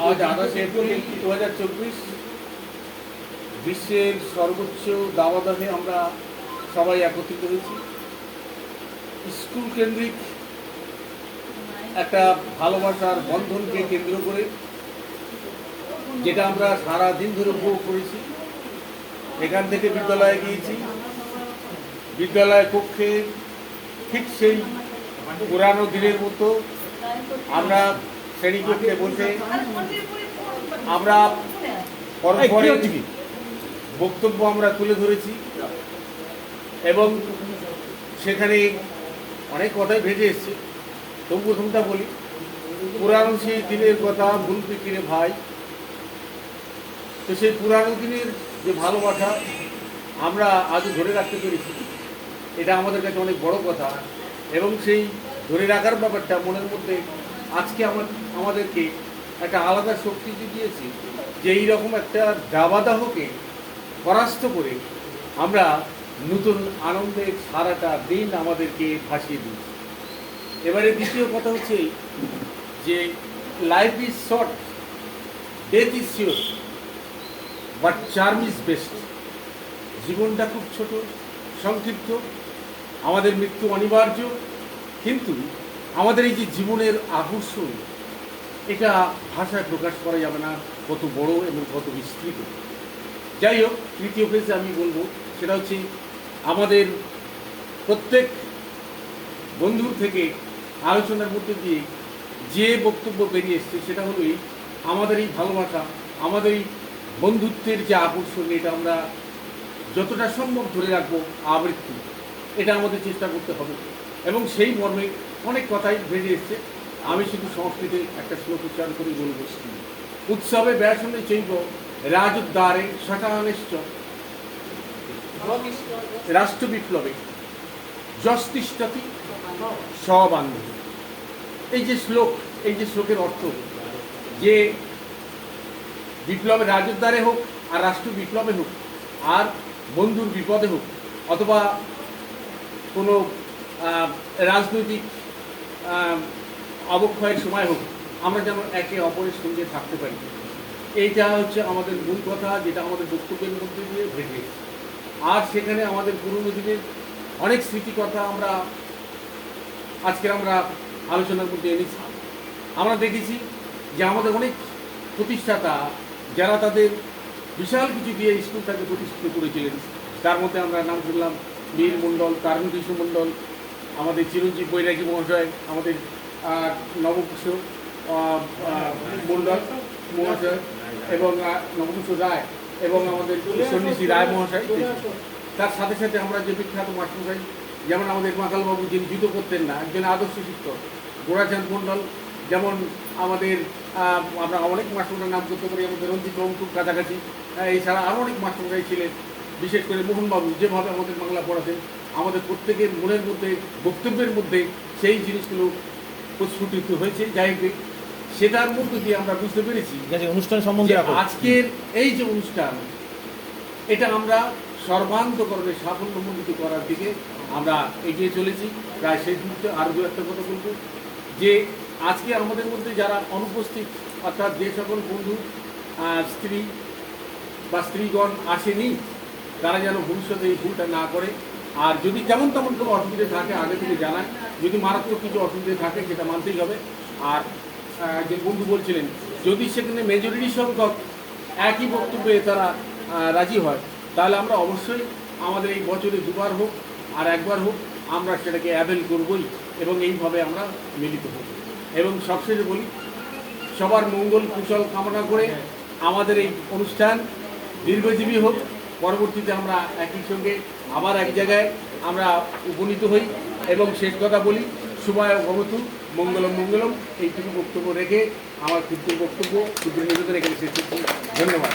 আজ 28 এপ্রিল 2024 বিশ্বের সর্বোচ্চ দাওয়াদাহে আমরা সবাই একত্রিত হয়েছি। স্কুল কেন্দ্রিক একটা ভালোবাসার বন্ধনকে কেন্দ্র করে, যেটা আমরা সারা দিন ধরে উপভোগ করেছি। এখান থেকে বিদ্যালয়ে গিয়েছি, বিদ্যালয় কক্ষে ঠিক সেই পুরানো দিনের মতো আমরা শ্রেণীকক্ষে বসে আমরা পরস্পরের বক্তব্য আমরা তুলে ধরেছি এবং সেখানে অনেক কথাই ভেসে এসছে। তবু প্রথমটা বলি, পুরানো সেই দিনের কথা ভুলবি কিরে ভাই। তো সেই পুরানো দিনের যে ভালোবাসা আমরা আজও ধরে রাখতে পেরেছি, এটা আমাদের কাছে অনেক বড় কথা। এবং সেই ধরে রাখার ব্যাপারটা মনের মধ্যে আজকে আমাদেরকে একটা আলাদা শক্তি দিয়েছে, যে এইরকম একটা দাবাদাহকে পরাস্ত করে আমরা নতুন আনন্দের সারাটা দিন আমাদেরকে ভাসিয়ে দিয়েছি। এবারে দ্বিতীয় কথা হচ্ছে যে life is short, death is sure, but charm is best. জীবনটা খুব ছোট, সংক্ষিপ্ত, আমাদের মৃত্যু অনিবার্য, কিন্তু আমাদের এই যে জীবনের আকর্ষণ, এটা ভাষায় প্রকাশ করা যাবে না কত বড় এবং কত বিস্তৃত। যাই হোক, তৃতীয় পেজে আমি বলবো, সেটা হচ্ছে আমাদের প্রত্যেক বন্ধুর থেকে আলোচনার মধ্যে দিয়ে যে বক্তব্য বেরিয়ে এসছে, সেটা হলো আমাদের এই ভালোবাসা, আমাদের এই বন্ধুত্বের যে আকর্ষণ, এটা আমরা যতটা সম্ভব ধরে রাখবো আবৃত্তি, এটা আমাদের চেষ্টা করতে হবে। এবং সেই মর্মে অনেক কথাই ভেসে এসছে। আমি শুধু সংস্কৃতে একটা শ্লোক উচ্চারণ করে বলবো, উৎসবে ব্যাসনে চৈব রাজোদ্ধারে শতানিশ্চ রাষ্ট্র বিপ্লবে যস্তিষ্ঠতি সবান্ধব। এই যে শ্লোক, এই যে শ্লোকের অর্থ, যে বিপ্লবে রাজোদ্ধারে হোক আর রাষ্ট্র বিপ্লবে হোক আর বন্ধুর বিপদে হোক, অথবা কোনো রাজনৈতিক অবক্ষয়ের সময় হোক, আমরা যেন একে অপরের সঙ্গে থাকতে পারি। এইটা হচ্ছে আমাদের মূল কথা, যেটা আমাদের বক্তব্যের মধ্যে দিয়ে ভেসে। আর সেখানে আমাদের পুরনো দিনের অনেক স্মৃতি কথা আমরা আলোচনার মধ্যে এনেছি। আমরা দেখেছি যে আমাদের অনেক প্রতিষ্ঠাতা, যারা তাদের বিশাল কিছু দিয়ে স্কুলটাকে প্রতিষ্ঠিত করেছিলেন, তার মধ্যে আমরা নাম শুনলাম নীল মণ্ডল, তারুণ কৃষ্ণ মণ্ডল, আমাদের চিরঞ্জীব বৈরাগী মহাশয়, আমাদের নবকিশোর মণ্ডল মহাশয় এবং নবকিশোর রায় এবং আমাদের সন্ন্যাসী রায় মহাশয়। তার সাথে সাথে আমরা যে বিখ্যাত মাস্টারমশাই, যেমন আমাদের মাকালবাবু, যিনি জুতো করতেন না, একজন আদর্শ শিক্ষক, গোড়াচাঁদ মণ্ডল, যেমন আমাদের আমরা অনেক মাস্টারমশাইয়ের নাম করতে পারি, আমাদের রঞ্জিত বাবু খুব কাছাকাছি। এছাড়া আরও অনেক মাস্টারমশাই ছিলেন, বিশেষ করে মোহনবাবু, যেভাবে আমাদের বাংলা পড়াতেন, আমাদের প্রত্যেকের মনের মধ্যে, বক্তব্যের মধ্যে সেই জিনিসগুলো প্রস্ফুটিত হয়েছে। যাই হোক, সেটার মধ্যে দিয়ে আমরা বুঝতে পেরেছি অনুষ্ঠান সম্বন্ধে আজকের এই যে অনুষ্ঠান, এটা আমরা সর্বান্তকরণে সাফল্যমণ্ডিত করার দিকে আমরা এগিয়ে চলেছি। প্রায় সেই মুহূর্তে আরও দু একটা কথা বলব, যে আজকে আমাদের মধ্যে যারা অনুপস্থিত, অর্থাৎ যে সকল বন্ধু স্ত্রী বা স্ত্রীগণ আসেনি, তারা যেন ভবিষ্যতে এই ভুলটা না করে। আর যদি তেমন তেমন কোনো অসুবিধা থাকে আগে থেকে জানায়, যদি মারাত্মক কিছু অসুবিধা থাকে সেটা মানতেই হবে। আর যে বন্ধু বলছিলেন, যদি সেখানে মেজরিটি সংখ্যক একই বক্তব্যে তারা রাজি হয়, তাহলে আমরা অবশ্যই আমাদের এই বছরে দুবার হোক আর একবার হোক, আমরা সেটাকে অ্যাভেল করবই এবং এইভাবে আমরা মিলিত হব। এবং সবশেষে বলি, সবার মঙ্গল কুশল কামনা করে আমাদের এই অনুষ্ঠান দীর্ঘজীবী হোক, পরবর্তীতে আমরা একই সঙ্গে আবার এক জায়গায় আমরা উপনীত হই। এবং শেষ কথা বলি, শুভায় ভবতু মঙ্গলম মঙ্গলম, এইটুকু বক্তব্য রেখে আমার ক্ষুদ্র বক্তব্য, ক্ষুদ্র নিবেদন এখানে শেষ করছি। ধন্যবাদ।